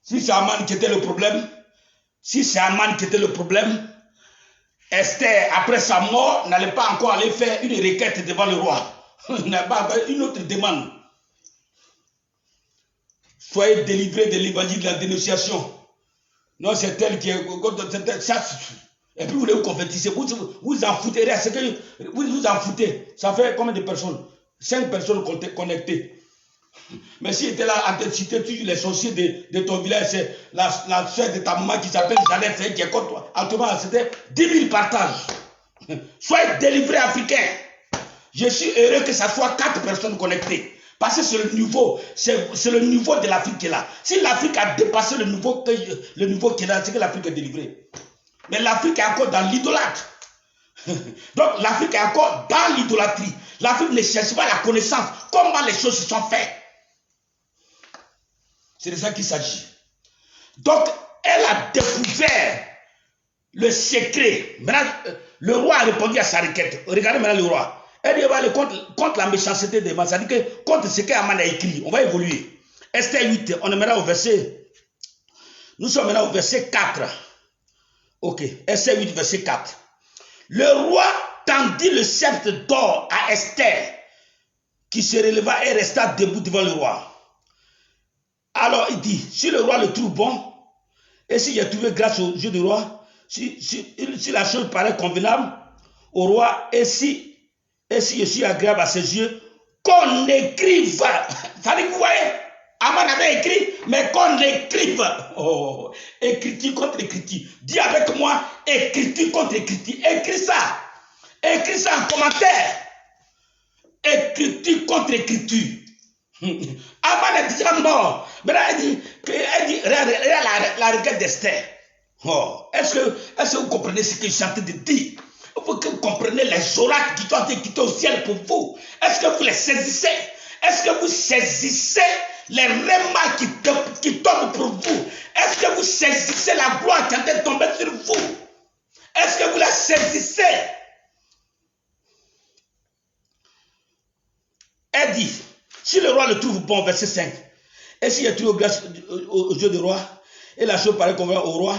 A: Si c'est Aman qui était le problème, Esther, après sa mort, n'allait pas encore aller faire une requête devant le roi. Une autre demande. Soyez délivrés de l'évangile de la dénonciation. Non, c'est elle qui est... Et puis vous vous convertissez, vous en foutez, vous en foutez. Ça fait combien de personnes? 5 personnes connectées. Mais si tu étais là en train de citer toujours les sorciers de ton village, c'est la soeur de ta maman qui s'appelle Jeannette qui est contre toi. Autrement, c'était 10 000 partages. Soyez délivrés africains. Je suis heureux que ça soit 4 personnes connectées. Parce que c'est le niveau de l'Afrique qui est là. Si l'Afrique a dépassé le niveau qui est là, c'est que l'Afrique est délivrée. Mais l'Afrique est encore dans l'idolâtre. Donc l'Afrique est encore dans l'idolâtrie. L'Afrique ne cherche pas la connaissance. Comment les choses se sont faites. C'est de ça qu'il s'agit. Donc elle a découvert le secret. Maintenant, le roi a répondu à sa requête. Regardez maintenant le roi. Elle dit, contre la méchanceté des gens. C'est-à-dire que contre ce qu'Aman a écrit, on va évoluer. Esther 8, on est maintenant au verset. Nous sommes maintenant au verset 4. Ok, Esther 8, verset 4. Le roi tendit le sceptre d'or à Esther, qui se releva et resta debout devant le roi. Alors il dit, si le roi le trouve bon, et si j'ai trouvé grâce aux yeux du roi, si la chose paraît convenable au roi, et si je suis agréable à ses yeux, qu'on écrive. Ça dit que vous voyez, Aman avait écrit, mais qu'on écrive. Oh, écriture contre écriture. Dis avec moi, écriture contre écriture. Écris ça. Écris ça en commentaire. Écriture contre écriture. Aman est déjà mort. Maintenant, elle dit la requête d'Esther. Oh, est-ce que vous comprenez ce que je suis en train de dire? Il faut que vous compreniez les oracles qui sont au ciel pour vous. Est-ce que vous les saisissez? Est-ce que vous saisissez les rémas qui tombent pour vous? Est-ce que vous saisissez la gloire qui est en train de tomber sur vous? Est-ce que vous la saisissez? Elle dit, si le roi le trouve bon, verset 5, et si je trouve grâce aux yeux du roi, et la chose paraît convenable au roi,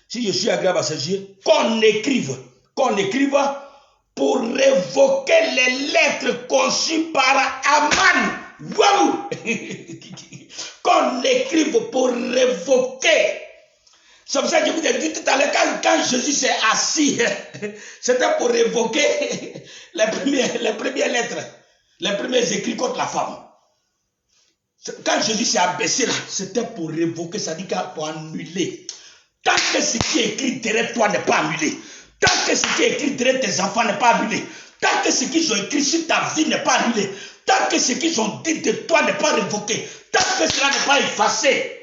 A: si je suis agréable à ses yeux, qu'on écrive pour révoquer les lettres conçues par Aman. Wow! Qu'on écrive pour révoquer. C'est pour ça que je vous ai dit tout à l'heure, quand Jésus s'est assis, c'était pour révoquer les premières lettres, les premiers écrits contre la femme. Quand Jésus s'est abaissé là, c'était pour révoquer, ça dit pour annuler. Tant que ce qui est écrit derrière toi n'est pas annulé, tant que ce qui est écrit derrière tes enfants n'est pas annulé, tant que ce qu'ils ont écrit sur ta vie n'est pas annulé, tant que ce qu'ils ont dit de toi n'est pas révoqué, tant que cela n'est pas effacé,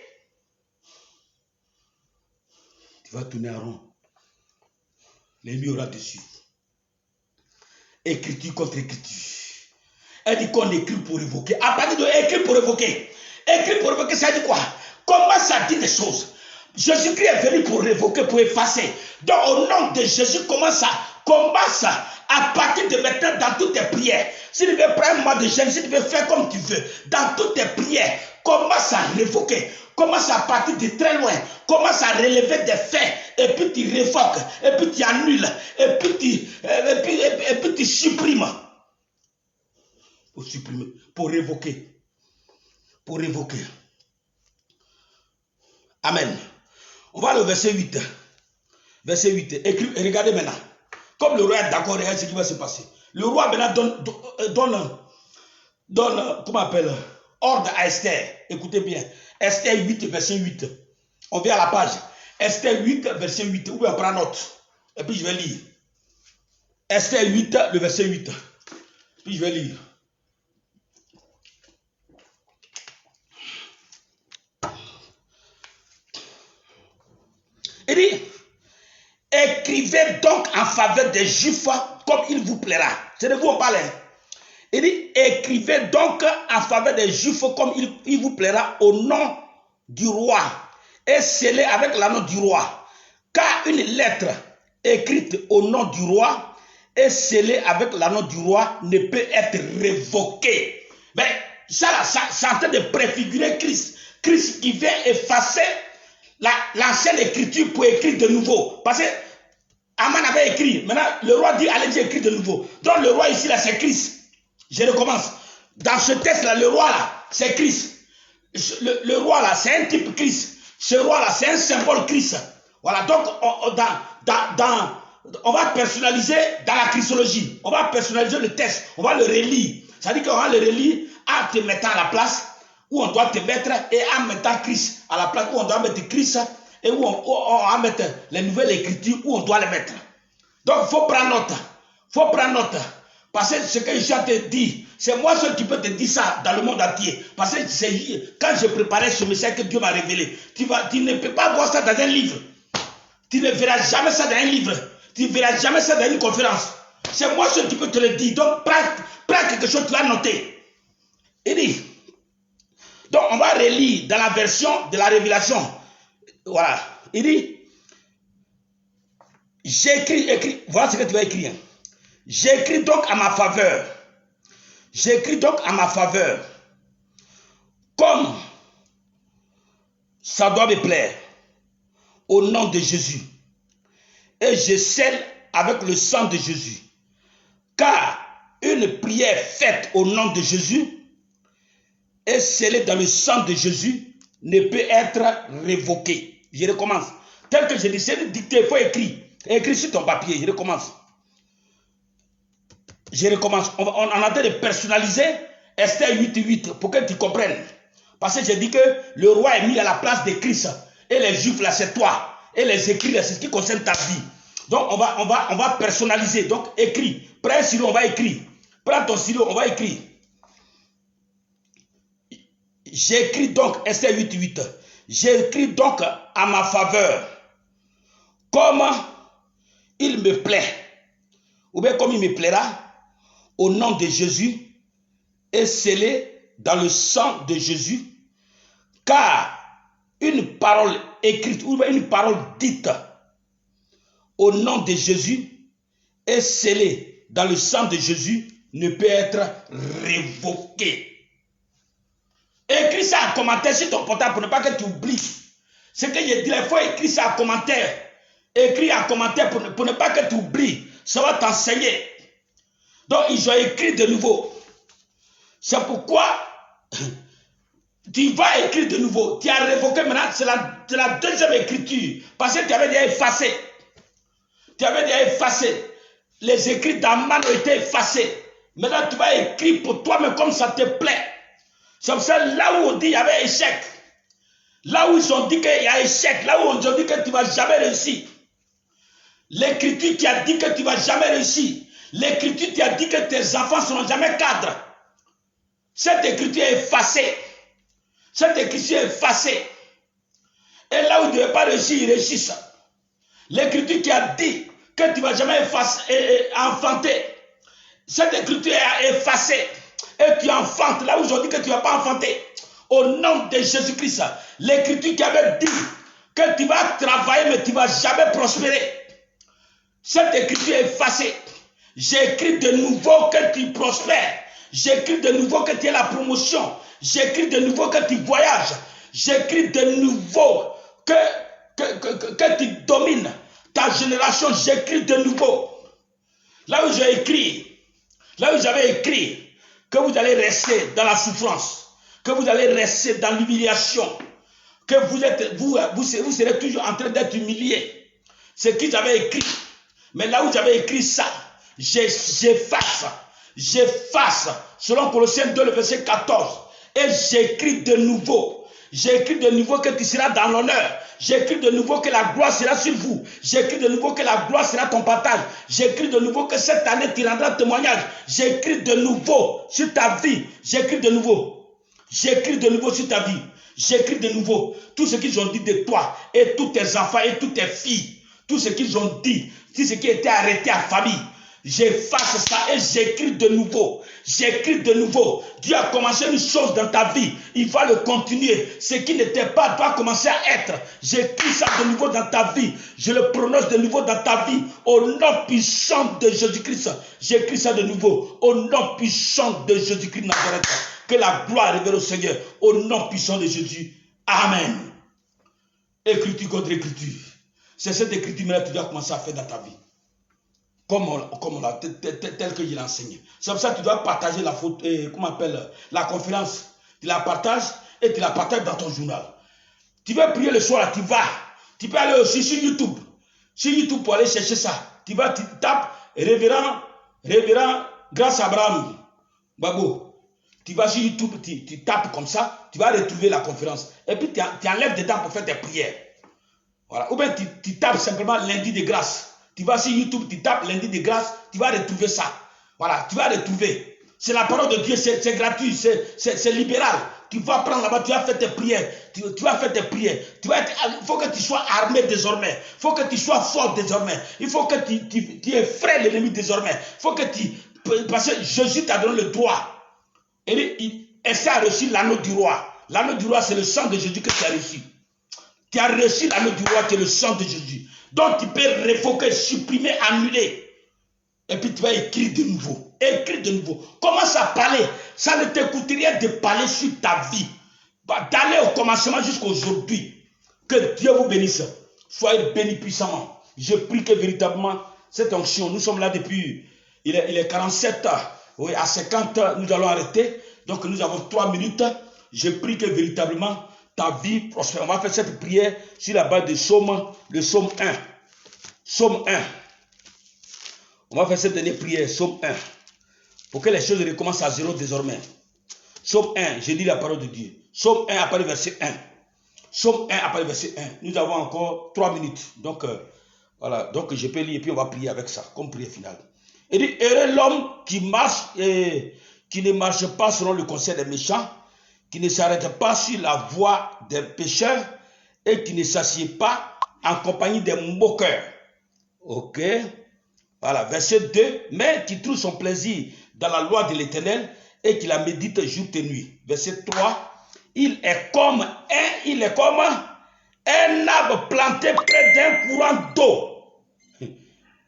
A: tu vas tourner en rond. L'ennemi aura dessus. Écriture contre écriture. Elle dit qu'on écrit pour révoquer. À partir de écrit pour révoquer. Écrit pour révoquer, ça dit quoi? Comment ça dit des choses? Jésus-Christ est venu pour révoquer, pour effacer. Donc au nom de Jésus, commence à partir de maintenant dans toutes tes prières. Si tu veux prendre un mois de jeûne, si tu veux faire comme tu veux, dans toutes tes prières, commence à révoquer. Commence à partir de très loin. Commence à relever des faits. Et puis tu révoques. Et puis tu annules. Et puis tu supprimes. Pour supprimer. Pour révoquer. Pour révoquer. Amen. On va le verset 8. Verset 8. Écrit, et regardez maintenant. Comme le roi est d'accord, regardez ce qui va se passer. Le roi maintenant donne comment on appelle, ordre à Esther. Écoutez bien. Esther 8, verset 8. On vient à la page. Esther 8, verset 8. Ou bien on prend note. Et puis je vais lire. Esther 8, le verset 8. Puis je vais lire. Il dit, écrivez donc en faveur des Juifs comme il vous plaira. C'est de vous on parle. Il dit, écrivez donc en faveur des Juifs comme il vous plaira au nom du roi et scellez avec l'anneau du roi. Car une lettre écrite au nom du roi et scellée avec l'anneau du roi ne peut être révoquée. Mais ça là, c'est en train de préfigurer Christ. Christ qui vient effacer l'ancienne écriture pour écrire de nouveau. Parce que Aman avait écrit. Maintenant, le roi dit, allez-y écrire de nouveau. Donc le roi ici, là, c'est Christ. Je recommence. Dans ce texte-là, le roi, là, c'est Christ. Le roi, là, c'est un type Christ. Ce roi, là, c'est un symbole Christ. Voilà, donc, on va personnaliser dans la christologie. On va personnaliser le texte. On va le relire. Ça veut dire qu'on va le relire en te mettant à la place où on doit te mettre et en mettant Christ à la place où on doit mettre Christ et où on va mettre les nouvelles écritures où on doit les mettre. Donc, il faut prendre note. Il faut prendre note. Parce que ce que je te dis, c'est moi seul qui peux te dire ça dans le monde entier. Parce que quand je préparais ce message que Dieu m'a révélé, tu ne peux pas voir ça dans un livre. Tu ne verras jamais ça dans un livre. Tu ne verras jamais ça dans une conférence. C'est moi seul qui peux te le dire. Donc, prends quelque chose, tu vas noter. Il dit, donc on va relire dans la version de la révélation. Voilà. Il dit, j'écris, voilà ce que tu vas écrire. J'écris donc à ma faveur. J'écris donc à ma faveur. Comme ça doit me plaire. Au nom de Jésus. Et je scelle avec le sang de Jésus. Car une prière faite au nom de Jésus et scellée dans le sang de Jésus ne peut être révoquée. Je recommence. Tel que je dis, c'est dicté, il faut écrire. Écris sur ton papier, je recommence. Je recommence. On a train de personnaliser Esther 8.8 pour que tu comprennes. Parce que j'ai dit que le roi est mis à la place de Christ. Et les Juifs, là, c'est toi. Et les écrits, là, c'est ce qui concerne ta vie. Donc, on va personnaliser. Donc, écris. Prends un stylo, on va écrire. Prends ton stylo, on va écrire. J'écris donc, Esther 8.8. J'écris donc à ma faveur. Comme il me plaît. Ou bien comme il me plaira. Au nom de Jésus. Et scellé dans le sang de Jésus. Car une parole écrite ou une parole dite au nom de Jésus et scellée dans le sang de Jésus ne peut être révoquée. Écris ça en commentaire sur ton portable pour ne pas que tu oublies. Ce que je dis, il faut écrire ça en commentaire. Écris en commentaire pour ne pas que tu oublies. Ça va t'enseigner. Donc, ils ont écrit de nouveau. C'est pourquoi tu vas écrire de nouveau. Tu as révoqué maintenant, c'est la deuxième écriture. Parce que tu avais déjà effacé. Tu avais déjà effacé. Les écrits d'Aman ont été effacés. Maintenant, tu vas écrire pour toi-même comme ça te plaît. C'est pour ça, là où on dit qu'il y avait échec. Là où ils ont dit qu'il y a échec. Là où on dit que tu ne vas jamais réussir. L'écriture qui a dit que tu ne vas jamais réussir. L'écriture qui a dit que tes enfants ne seront jamais cadres. Cette écriture est effacée. Cette écriture est effacée. Et là où tu ne devais pas réussir, ils réussissent. L'écriture qui a dit que tu ne vas jamais enfanter. Cette écriture est effacée. Et tu enfantes là où ils ont dit que tu ne vas pas enfanter. Au nom de Jésus-Christ. L'écriture qui avait dit que tu vas travailler mais tu ne vas jamais prospérer. Cette écriture est effacée. J'écris de nouveau que tu prospères. J'écris de nouveau que tu aies la promotion. J'écris de nouveau que tu voyages. J'écris de nouveau que tu domines ta génération. J'écris de nouveau. Là où j'ai écrit, là où j'avais écrit que vous allez rester dans la souffrance, que vous allez rester dans l'humiliation, que vous serez toujours en train d'être humilié. Ce qu'ils avaient écrit. Mais là où j'avais écrit ça, j'efface, selon Colossiens 2, le verset 14. Et j'écris de nouveau. J'écris de nouveau que tu seras dans l'honneur. J'écris de nouveau que la gloire sera sur vous. J'écris de nouveau que la gloire sera ton partage. J'écris de nouveau que cette année tu rendras témoignage. J'écris de nouveau sur ta vie. J'écris de nouveau. J'écris de nouveau sur ta vie. J'écris de nouveau tout ce qu'ils ont dit de toi et tous tes enfants et toutes tes filles. Tout ce qu'ils ont dit, tout ce qui était arrêté à famille. J'efface ça et j'écris de nouveau. J'écris de nouveau. Dieu a commencé une chose dans ta vie. Il va le continuer. Ce qui n'était pas doit commencer à être. J'écris ça de nouveau dans ta vie. Je le prononce de nouveau dans ta vie. Au nom puissant de Jésus-Christ. J'écris ça de nouveau. Au nom puissant de Jésus-Christ Nazareth. Que la gloire révèle au Seigneur. Au nom puissant de Jésus. Amen. Écriture contre écriture. C'est cette écriture que tu dois commencer à faire dans ta vie. Tel que il a enseigné. C'est pour ça que tu dois partager la faute, la conférence. Tu la partages et tu la partages dans ton journal. Tu veux prier le soir, tu vas. Tu peux aller aussi sur YouTube. Sur YouTube pour aller chercher ça. Tu vas, tu tapes révérend Grâce Abraham Babo. Tu vas sur YouTube, tu tapes comme ça, tu vas retrouver la conférence. Et puis tu enlèves dedans pour faire tes prières. Voilà. Ou bien tu tapes simplement lundi de grâce. Tu vas sur YouTube, tu tapes lundi de grâce, tu vas retrouver ça. Voilà, tu vas retrouver. C'est la parole de Dieu, c'est gratuit, c'est libéral. Tu vas prendre là-bas, tu vas faire tes prières. Tu vas faire tes prières. Il faut que tu sois armé désormais. Il faut que tu sois fort désormais. Il faut que tu effraies l'ennemi désormais. Il faut que parce que Jésus t'a donné le droit. Et ça a reçu l'anneau du roi. L'anneau du roi, c'est le sang de Jésus que tu as reçu. Tu as reçu l'anneau du roi qui est le sang de Jésus. Donc tu peux révoquer, supprimer, annuler. Et puis tu vas écrire de nouveau. Écrire de nouveau. Commence à parler. Ça ne te coûte rien de parler sur ta vie. D'aller au commencement jusqu'à aujourd'hui. Que Dieu vous bénisse. Soyez bénis puissamment. Je prie que véritablement cette onction, nous sommes là depuis, il est 47 ans. Oui, à 50 ans, nous allons arrêter. Donc nous avons 3 minutes. Je prie que véritablement ta vie prospère. On va faire cette prière sur la base de le psaume 1. Psaume 1. On va faire cette dernière prière, psaume 1. Pour que les choses recommencent à zéro désormais. Psaume 1, je lis la parole de Dieu. Psaume 1 après le verset 1. Psaume 1 après le verset 1. Nous avons encore 3 minutes. Donc, voilà. Donc, je peux lire et puis on va prier avec ça, comme prière finale. Il dit, heureux l'homme qui marche et qui ne marche pas selon le conseil des méchants, qui ne s'arrête pas sur la voie des pécheurs et qui ne s'assied pas en compagnie des moqueurs. Ok. Voilà, verset 2. Mais qui trouve son plaisir dans la loi de l'Éternel et qui la médite jour et nuit. Verset 3. Il est comme un arbre planté près d'un courant d'eau.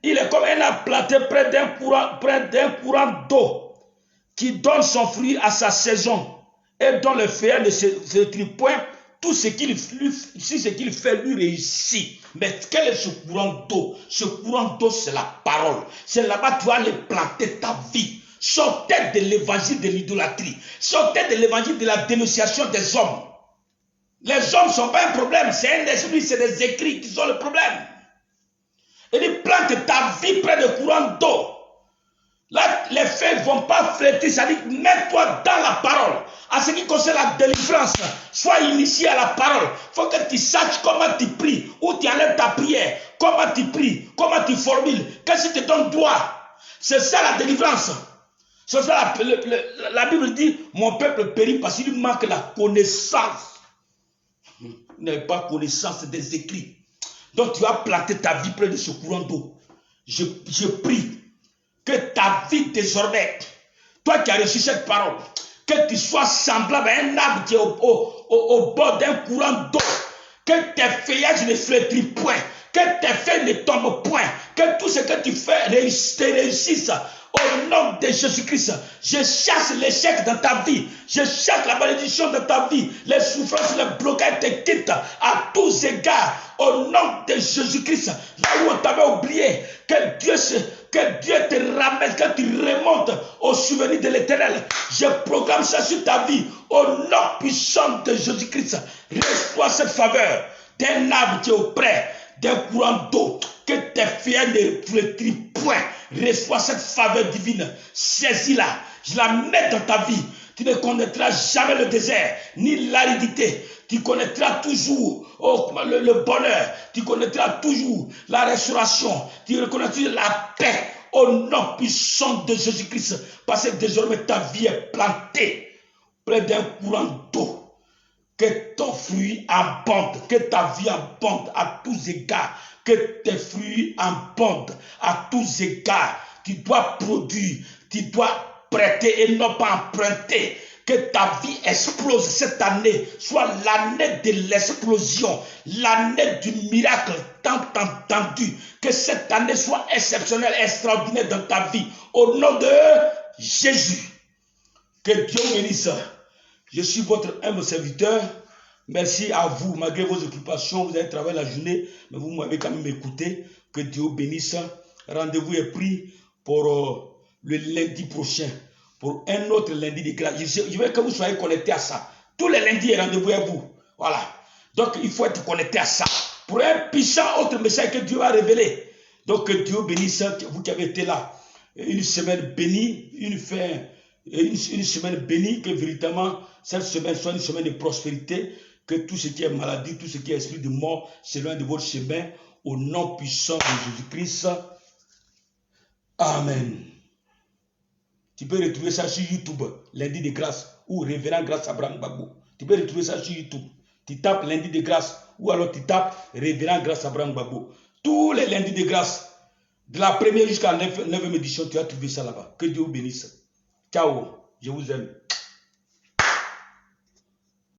A: Il est comme un arbre planté près d'un courant d'eau qui donne son fruit à sa saison et dont le feuillage ne se trie point. Tout ce qu'il fait lui réussit. Mais quel est ce courant d'eau? Ce courant d'eau, c'est la parole. C'est là-bas que tu vas aller planter ta vie. Sortez de l'évangile de l'idolâtrie. Sortez de l'évangile de la dénonciation des hommes. Les hommes ne sont pas un problème. C'est un esprit, c'est des écrits qui sont le problème. Et il plante ta vie près de courant d'eau. Là, les feuilles ne vont pas flétrir. Ça dit, mets-toi dans la parole. À ce qui concerne la délivrance, sois initié à la parole. Il faut que tu saches comment tu pries, où tu enlèves ta prière, comment tu pries, comment tu formules, qu'est-ce qui te donne droit. C'est ça la délivrance. C'est ça la Bible dit, mon peuple périt parce qu'il lui manque la connaissance. Il n'a pas connaissance des écrits. Donc tu vas planter ta vie près de ce courant d'eau. Je prie que ta vie désormais, toi qui as reçu cette parole, que tu sois semblable à un arbre qui est au bord d'un courant d'eau, que tes feuillages ne flétrissent point, que tes feuilles ne tombent point, que tout ce que tu fais réussisse au Au nom de Jésus-Christ, je chasse l'échec dans ta vie. Je chasse la malédiction dans ta vie. Les souffrances, les blocages te quittent à tous égards. Au nom de Jésus-Christ, là où on t'avait oublié, que Dieu te ramène, que tu remontes au souvenir de l'Éternel. Je programme ça sur ta vie. Au nom puissant de Jésus-Christ, reçois cette faveur d'un arbre qui est auprès d'un courant d'eau, que tes fiers ne flétrissent point. Reçois cette faveur divine, saisis-la, je la mets dans ta vie. Tu ne connaîtras jamais le désert, ni l'aridité. Tu connaîtras toujours le bonheur, tu connaîtras toujours la restauration, tu connaîtras la paix au nom puissant de Jésus-Christ. Parce que désormais ta vie est plantée près d'un courant d'eau. Que ton fruit abonde, que ta vie abonde à tous égards, que tes fruits abondent à tous égards. Tu dois produire, tu dois prêter et non pas emprunter. Que ta vie explose cette année, soit l'année de l'explosion, l'année du miracle tant entendu. Que cette année soit exceptionnelle, extraordinaire dans ta vie. Au nom de Jésus, que Dieu bénisse. Je suis votre humble serviteur. Merci à vous, malgré vos occupations. Vous avez travaillé la journée, mais vous m'avez quand même écouté. Que Dieu bénisse. Rendez-vous est pris pour le lundi prochain, pour un autre lundi de grâce. Je veux que vous soyez connectés à ça. Tous les lundis, rendez-vous à vous. Voilà. Donc, il faut être connecté à ça. Pour un puissant autre message que Dieu a révélé. Donc, que Dieu bénisse vous qui avez été là. Une semaine bénie, une semaine bénie, que véritablement cette semaine soit une semaine de prospérité, que tout ce qui est maladie, tout ce qui est esprit de mort, s'éloigne de votre chemin, au nom puissant de Jésus-Christ. Amen. Tu peux retrouver ça sur YouTube, lundi de grâce, ou révérend grâce Abraham Gbagbo. Tu peux retrouver ça sur YouTube. Tu tapes lundi de grâce, ou alors tu tapes révérend grâce Abraham Gbagbo. Tous les lundis de grâce, de la première jusqu'à la 9e édition, tu as trouvé ça là-bas. Que Dieu vous bénisse. Ciao, je vous aime.